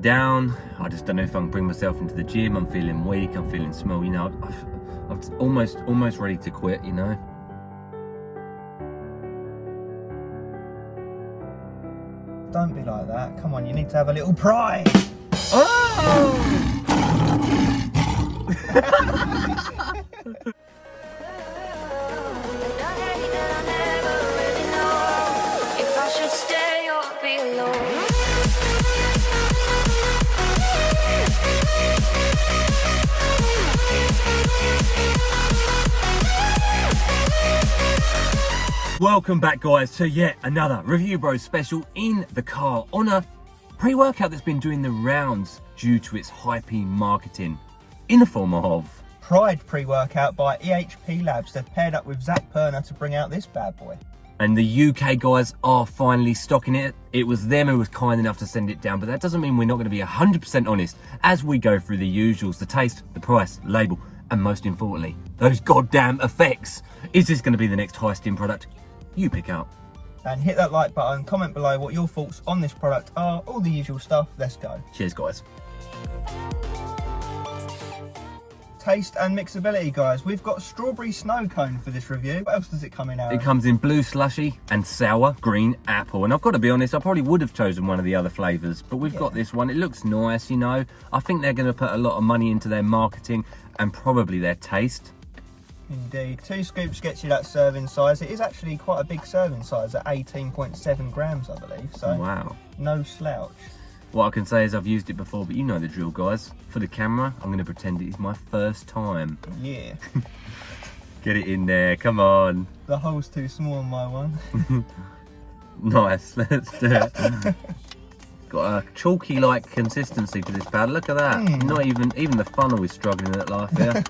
going down. I just don't know if I can bring myself into the gym. I'm feeling weak, I'm feeling small, you know. I'm almost ready to quit, you know. Don't be like that. Come on, you need to have a little pride. Oh! Welcome back, guys, to yet another Review Bros special in the car on a pre-workout that's been doing the rounds due to its hypey marketing in the form of Pride pre-workout by EHP Labs. They've paired up with Zach Perner to bring out this bad boy. And the UK guys are finally stocking it. It was them who was kind enough to send it down, but that doesn't mean we're not going to be 100% honest as we go through the usuals, the taste, the price, label, and most importantly, those goddamn effects. Is this going to be the next high-steam product? You pick out. And hit that like button, comment below what your thoughts on this product are, all the usual stuff. Let's go. Cheers, guys. Taste and mixability, guys. We've got strawberry snow cone for this review. What else does it come in, Aaron? It comes in blue slushy and sour green apple. And I've got to be honest, I probably would have chosen one of the other flavours, but we've got this one. It looks nice, you know. I think they're going to put a lot of money into their marketing and probably their taste. Indeed. 2 scoops gets you that serving size. It is actually quite a big serving size at 18.7 grams, I believe. So wow. No slouch. What I can say is I've used it before, but you know the drill, guys. For the camera, I'm going to pretend it is my first time. Yeah. Get it in there, come on. The hole's too small on my one. Nice, let's do it. Got a chalky-like consistency to this powder. Look at that. Not even the funnel is struggling at life here.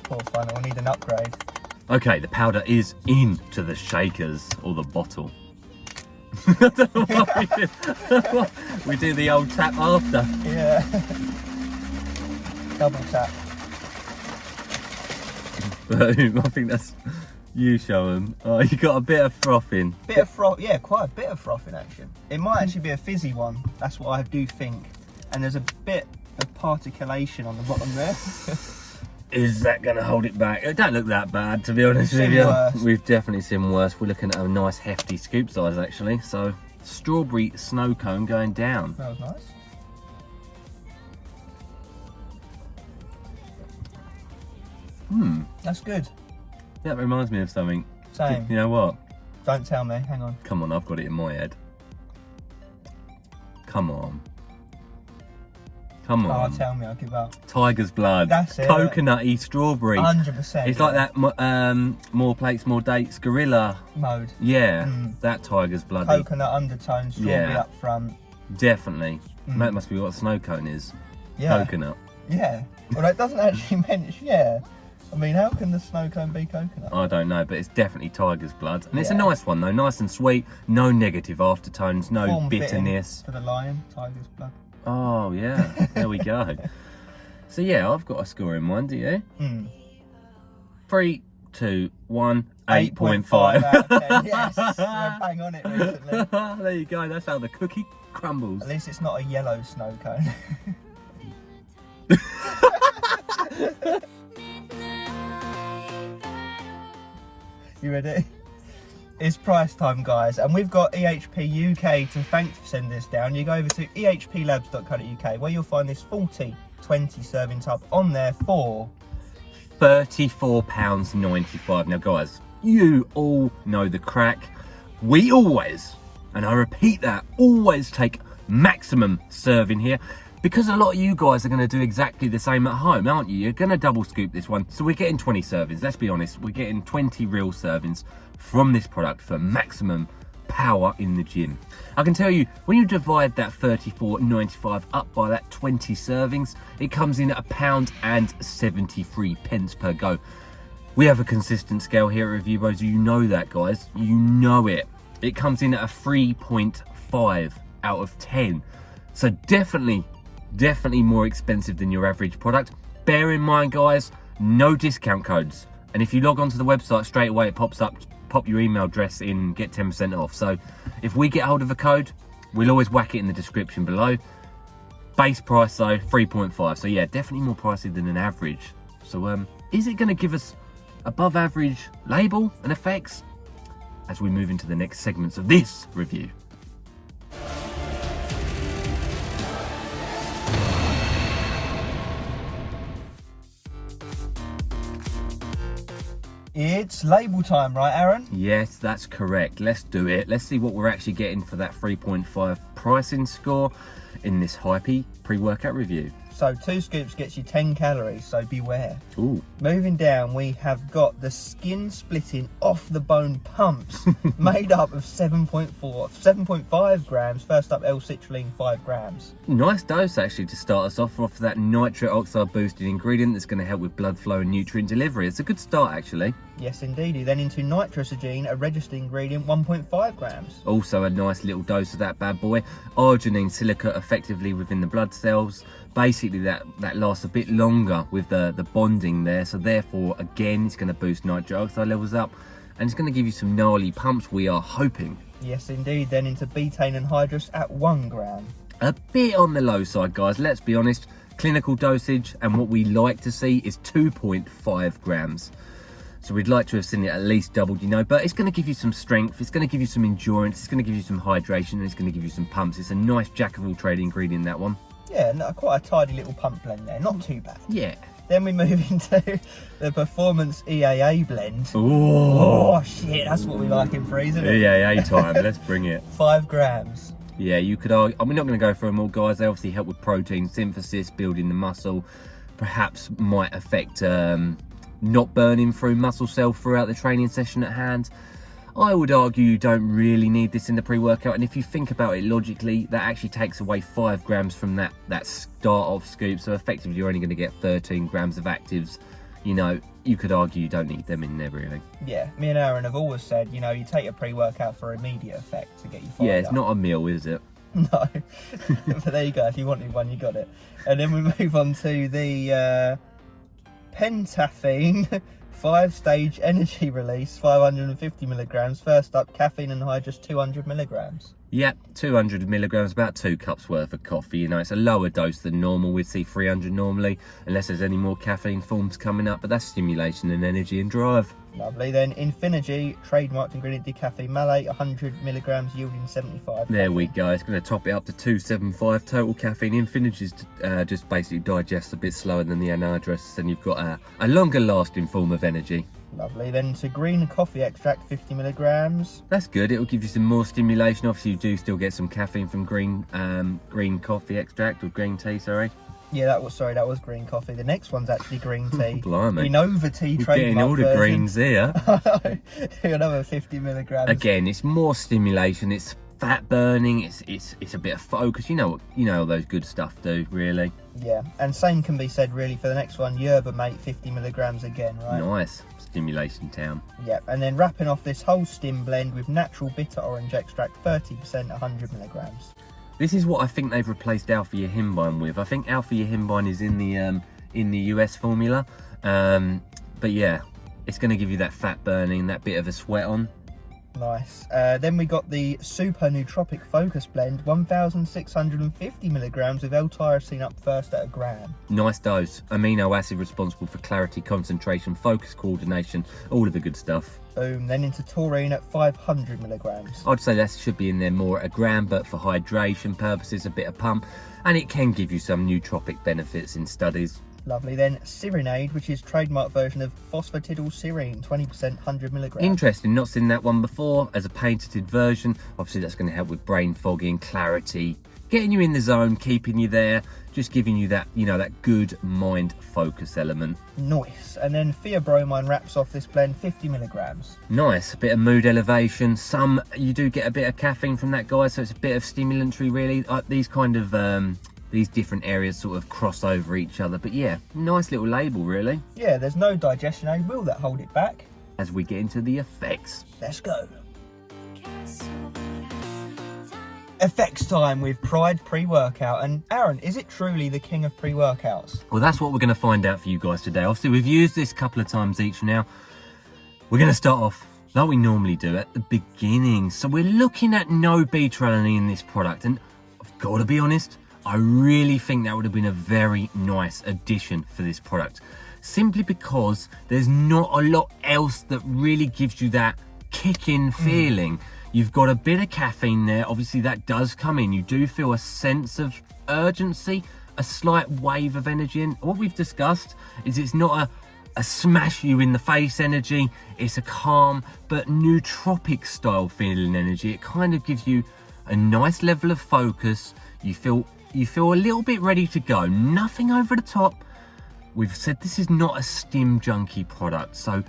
Poor funnel, will need an upgrade. Okay, the powder is into the shakers, or the bottle. I don't know what we do. We do the old tap after. Yeah. Double tap. Boom, I think that's you show them. Oh, you got a bit of froth in. Bit of froth, yeah, quite a bit of froth in action. It might actually be a fizzy one, that's what I do think. And there's a bit of particulation on the bottom there. Is that going to hold it back? It don't look that bad, to be honest with you. We've definitely seen worse. We're looking at a nice hefty scoop size, actually. So, strawberry snow cone going down. Smells nice. That's good. That reminds me of something. Same. You know what? Don't tell me, hang on. Come on, I've got it in my head. Come on. Come on. Oh, tell me, I'll give up. Tiger's blood. That's it. Coconutty strawberry. 100%. It's like that more plates, more dates, gorilla mode. Yeah, that tiger's blood. Coconut undertone, strawberry up front. Definitely. That must be what snow cone is. Yeah. Coconut. Yeah. Well, it doesn't actually mention, yeah. I mean, how can the snow cone be coconut? I don't know, but it's definitely tiger's blood. And it's a nice one, though. Nice and sweet. No negative aftertones, no Form bitterness. For the lion, tiger's blood. Oh, yeah. There we go. So, yeah, I've got a score in mind, do you? 3, 2, 1, 8.5. out of 10. Yes, we're bang on it recently. There you go. That's how the cookie crumbles. At least it's not a yellow snow cone. You ready? It's price time, guys, and we've got EHP UK to thank for sending this down. You go over to ehplabs.co.uk where you'll find this 40/20 serving tub on there for £34.95. Now, guys, you all know the crack. We always, and I repeat that, always take maximum serving here. Because a lot of you guys are going to do exactly the same at home, aren't you? You're going to double scoop this one. So we're getting 20 servings. Let's be honest. We're getting 20 real servings from this product for maximum power in the gym. I can tell you, when you divide that £34.95 up by that 20 servings, it comes in at £1.73 per go. We have a consistent scale here at Review Bros. You know that, guys. You know it. It comes in at a 3.5 out of 10. So definitely more expensive than your average product. Bear in mind, guys, no discount codes. And if you log onto the website straight away, it pops up, pop your email address in, get 10% off. So if we get hold of a code, we'll always whack it in the description below. Base price though, 3.5. So yeah, definitely more pricey than an average. So is it going to give us above average label and effects as we move into the next segments of this review? It's label time, right, Aaron? Yes, that's correct. Let's do it. Let's see what we're actually getting for that 3.5 pricing score in this hypey pre-workout review. So 2 scoops gets you 10 calories, so beware. Ooh. Moving down, we have got the skin splitting off the bone pumps made up of 7.5 grams. First up, L-citrulline, 5 grams. Nice dose actually to start us off of that nitric oxide boosted ingredient that's going to help with blood flow and nutrient delivery. It's a good start actually. Yes, indeedy. Then into nitrosogene, a registered ingredient, 1.5 grams. Also a nice little dose of that bad boy. Arginine silicate effectively within the blood cells. Basically that lasts a bit longer with the bonding there, so therefore again it's going to boost nitric oxide levels up and it's going to give you some gnarly pumps, we are hoping. Yes indeed. Then into betaine anhydrous at 1 gram. A bit on the low side, guys, let's be honest. Clinical dosage and what we like to see is 2.5 grams. So we'd like to have seen it at least doubled, you know, but it's going to give you some strength, it's going to give you some endurance, it's going to give you some hydration, and it's going to give you some pumps. It's a nice jack of all trade ingredient, that one. Yeah, no, quite a tidy little pump blend there, not too bad. Yeah. Then we move into the Performance EAA blend. Ooh. Oh shit, that's what we like in Pre, isn't it? EAA time, let's bring it. 5 grams. Yeah, you could argue, I'm not going to go through them all, guys. They obviously help with protein synthesis, building the muscle, perhaps might affect not burning through muscle cell throughout the training session at hand. I would argue you don't really need this in the pre-workout, and if you think about it logically, that actually takes away 5 grams from that start off scoop, so effectively you're only going to get 13 grams of actives. You know, you could argue you don't need them in there really. Yeah, me and Aaron have always said, you know, you take a pre-workout for immediate effect to get you fired Yeah, it's up. not a meal, is it? No, but there you go, if you wanted one, you got it. And then we move on to the Pentaphene 5-stage energy release, 550 milligrams. First up, caffeine anhydrous, 200 milligrams. Yep, 200 milligrams, about 2 cups worth of coffee. You know, it's a lower dose than normal. We'd see 300 normally, unless there's any more caffeine forms coming up, but that's stimulation and energy and drive. Lovely. Then Infinergy, trademarked ingredient decaffeine malate, 100 milligrams, yielding 75. There we go. It's going to top it up to 275 total caffeine. Infinergy just basically digests a bit slower than the anhydrous, and you've got a longer lasting form of energy. Lovely. Then to green coffee extract, 50 milligrams. That's good. It will give you some more stimulation. Obviously, you do still get some caffeine from green coffee extract, or green tea, sorry. Yeah, that was green coffee. The next one's actually green tea. Blimey. Innova tea You're trademark getting all the version. greens here. Another 50 milligrams. Again, it's more stimulation. It's fat burning. It's a bit of focus. You know all those good stuff do, really. Yeah, and same can be said really for the next one. Yerba mate, 50 milligrams again, right? Nice. Stimulation town. Yep, and then wrapping off this whole stim blend with natural bitter orange extract, 30%, 100 milligrams. This is what I think they've replaced alpha yohimbine with. I think alpha yohimbine is in the US formula, but yeah, it's going to give you that fat burning, that bit of a sweat on. Nice. Then we got the Super Nootropic Focus Blend, 1,650 milligrams with L-tyrosine up first at 1 gram. Nice dose. Amino acid responsible for clarity, concentration, focus, coordination, all of the good stuff. Boom. Then into taurine at 500 milligrams. I'd say that should be in there more at 1 gram, but for hydration purposes, a bit of pump, and it can give you some nootropic benefits in studies. Lovely. Then Cyrenade, which is trademark version of phosphatidylserine, 20%, 100 milligrams. Interesting, not seen that one before as a patented version. Obviously that's going to help with brain fogging, clarity, getting you in the zone, keeping you there, just giving you that, you know, that good mind focus element. Nice. And then theobromine wraps off this blend, 50 milligrams. Nice, a bit of mood elevation. Some, you do get a bit of caffeine from that, guys, so it's a bit of stimulatory really. These kind of these different areas sort of cross over each other, but yeah, nice little label really. Yeah, there's no digestion aid. Will that hold it back? As we get into the effects. Let's go. Effects time with Pride pre-workout. And Aaron, is it truly the king of pre-workouts? Well, that's what we're going to find out for you guys today. Obviously, we've used this a couple of times each now. We're going to start off like we normally do at the beginning. So we're looking at no beta-alanine in this product, and I've got to be honest, I really think that would have been a very nice addition for this product, simply because there's not a lot else that really gives you that kick-in feeling. You've got a bit of caffeine there, obviously that does come in. You do feel a sense of urgency, a slight wave of energy, and what we've discussed is it's not a smash you in the face energy, it's a calm but nootropic style feeling energy. It kind of gives you a nice level of focus. You feel a little bit ready to go, nothing over the top. We've said this is not a stim junkie product, so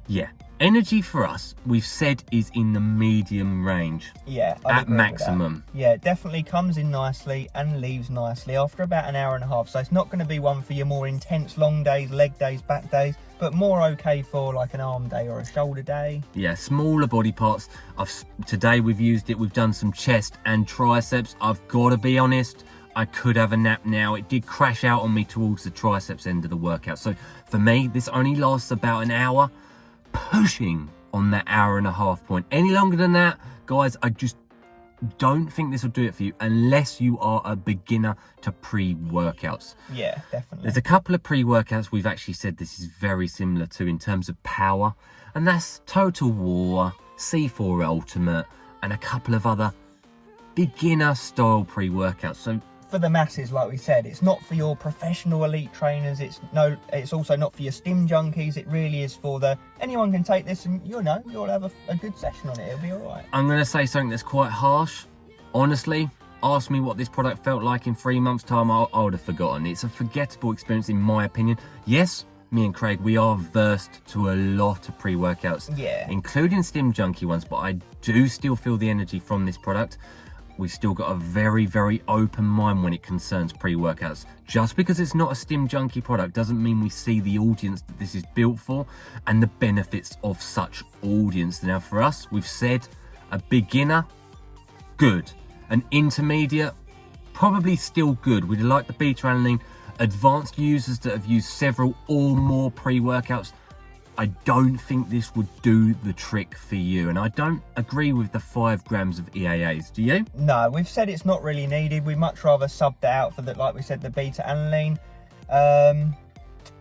yeah, energy for us, we've said, is in the medium range. Yeah, I'd at agree with maximum. that. Yeah, it definitely comes in nicely and leaves nicely after about an hour and a half. So it's not going to be one for your more intense long days, leg days, back days, but more okay for like an arm day or a shoulder day. Yeah, smaller body parts. Today we've used it, we've done some chest and triceps. I've got to be honest, I could have a nap now. It did crash out on me towards the triceps end of the workout. So for me, this only lasts about an hour, pushing on that hour and a half point. Any longer than that, guys, I just don't think this will do it for you unless you are a beginner to pre-workouts. Yeah, definitely. There's a couple of pre-workouts we've actually said this is very similar to in terms of power, and that's Total War, C4 Ultimate, and a couple of other beginner style pre-workouts. So for the masses, like we said, it's not for your professional elite trainers. It's also not for your stim junkies. It really is for anyone can take this, and you'll have a good session on it. It'll be all right. I'm going to say something that's quite harsh. Honestly, ask me what this product felt like in 3 months' time, I would have forgotten. It's a forgettable experience in my opinion. Yes, me and Craig, we are versed to a lot of pre-workouts, yeah, including stim junkie ones, but I do still feel the energy from this product. We've still got a very, very open mind when it concerns pre-workouts. Just because it's not a stim junkie product doesn't mean we see the audience that this is built for and the benefits of such audience. Now for us, we've said a beginner, good. An intermediate, probably still good. We'd like the beta-alanine. Advanced users that have used several or more pre-workouts, I don't think this would do the trick for you. And I don't agree with the 5 grams of EAAs. Do you? No, we've said it's not really needed. We'd much rather sub that out for like we said, the beta-alanine.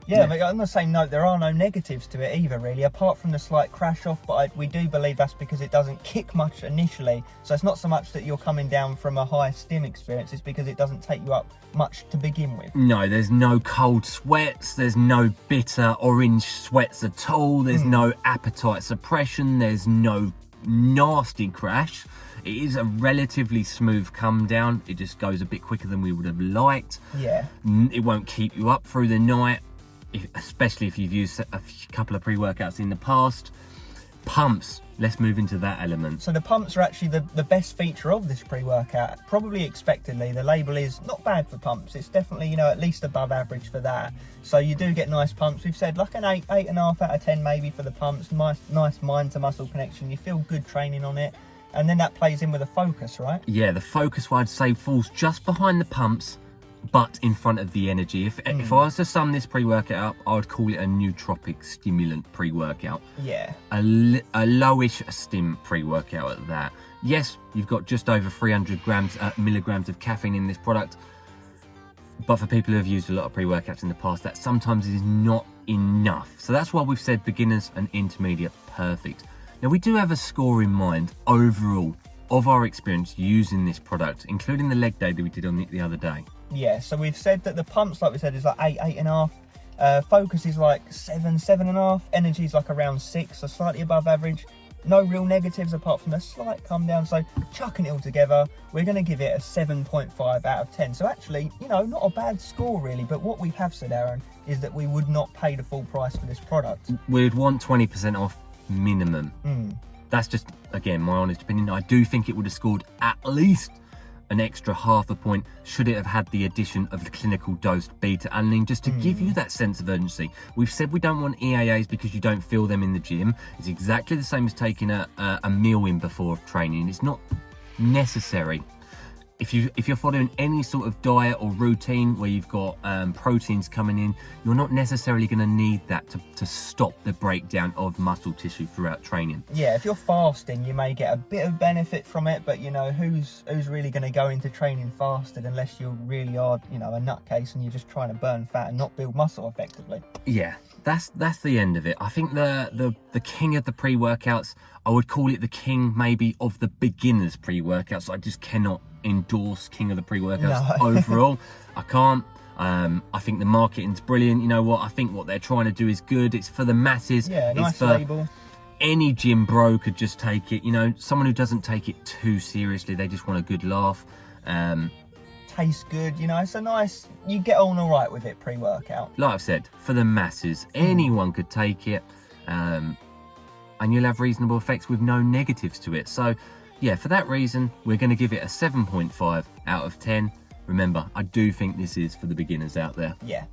Yeah, but on the same note, there are no negatives to it either, really, apart from the slight crash off. But we do believe that's because it doesn't kick much initially. So it's not so much that you're coming down from a high stim experience, it's because it doesn't take you up much to begin with. No, there's no cold sweats, there's no bitter orange sweats at all, there's no appetite suppression, there's no nasty crash. It is a relatively smooth come down. It just goes a bit quicker than we would have liked. Yeah. It won't keep you up through the night, especially if you've used a couple of pre-workouts in the past. Pumps, let's move into that element. So the pumps are actually the best feature of this pre-workout, probably expectedly. The label is not bad for pumps. It's definitely, at least above average for that. So you do get nice pumps. We've said like an 8.5 out of 10 maybe for the pumps. Nice mind to muscle connection. You feel good training on it. And then that plays in with a focus, right? Yeah, the focus, I'd say, falls just behind the pumps, but in front of the energy. If I was to sum this pre-workout up, I would call it a nootropic stimulant pre-workout. Yeah. A lowish stim pre-workout at that. Yes, you've got just over 300 milligrams of caffeine in this product, but for people who have used a lot of pre-workouts in the past, that sometimes is not enough. So that's why we've said beginners and intermediate, perfect. Now we do have a score in mind overall of our experience using this product, including the leg day that we did on the other day. Yeah, so we've said that the pumps, like we said, is like 8.5. Focus is like 7.5. Energy is like around 6, so slightly above average. No real negatives apart from a slight come down. So chucking it all together, we're going to give it a 7.5 out of 10. So actually, not a bad score really. But what we have said, Aaron, is that we would not pay the full price for this product. We'd want 20% off minimum. That's just, again, my honest opinion. I do think it would have scored at least an extra half a point should it have had the addition of the clinical dosed beta-alanine, just to give you that sense of urgency. We've said we don't want EAAs because you don't feel them in the gym. It's exactly the same as taking a meal in before training. It's not necessary. if you're following any sort of diet or routine where you've got proteins coming in, you're not necessarily going to need that to stop the breakdown of muscle tissue throughout training. Yeah, if you're fasting, you may get a bit of benefit from it, but you know, who's really going to go into training fasted unless you really are, you know, a nutcase and you're just trying to burn fat and not build muscle effectively. Yeah, that's the end of it. I think the king of the pre-workouts, I would call it the king maybe of the beginners pre-workouts. I just cannot endorse king of the pre-workouts overall. I can't. I think the marketing's brilliant. You know what? I think what they're trying to do is good. It's for the masses. Yeah, it's nice for label. Any gym bro could just take it. You know, someone who doesn't take it too seriously. They just want a good laugh. Tastes good, you know, it's a nice, you get on all right with it pre-workout. Like I've said, for the masses, anyone could take it, and you'll have reasonable effects with no negatives to it. So yeah, for that reason, we're going to give it a 7.5 out of 10. Remember, I do think this is for the beginners out there. Yeah.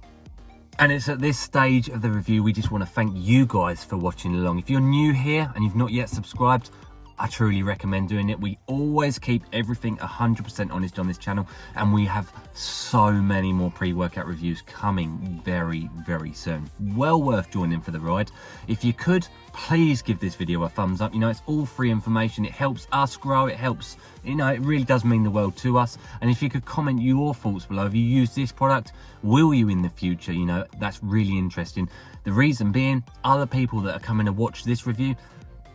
And it's at this stage of the review, we just want to thank you guys for watching along. If you're new here and you've not yet subscribed, I truly recommend doing it. We always keep everything 100% honest on this channel, and we have so many more pre-workout reviews coming very, very soon. Well worth joining for the ride. If you could, please give this video a thumbs up. You know, it's all free information. It helps us grow. It helps, you know, it really does mean the world to us. And if you could comment your thoughts below, if you use this product, will you in the future? You know, that's really interesting. The reason being, other people that are coming to watch this review,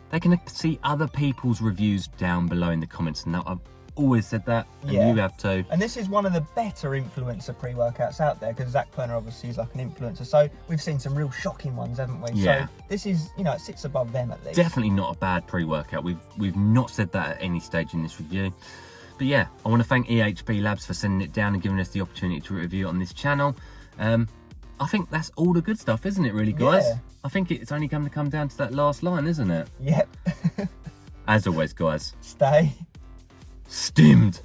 they can see other people's reviews down below in the comments. And I've always said that, and you have too. And this is one of the better influencer pre-workouts out there, because Zach Planner obviously is like an influencer. So we've seen some real shocking ones, haven't we? Yeah. So this is, you know, it sits above them at least. Definitely not a bad pre-workout. We've not said that at any stage in this review. But yeah, I want to thank EHP Labs for sending it down and giving us the opportunity to review it on this channel. I think that's all the good stuff, isn't it, really, guys? Yeah. I think it's only going to come down to that last line, isn't it? Yep. As always, guys, Stay stimmed.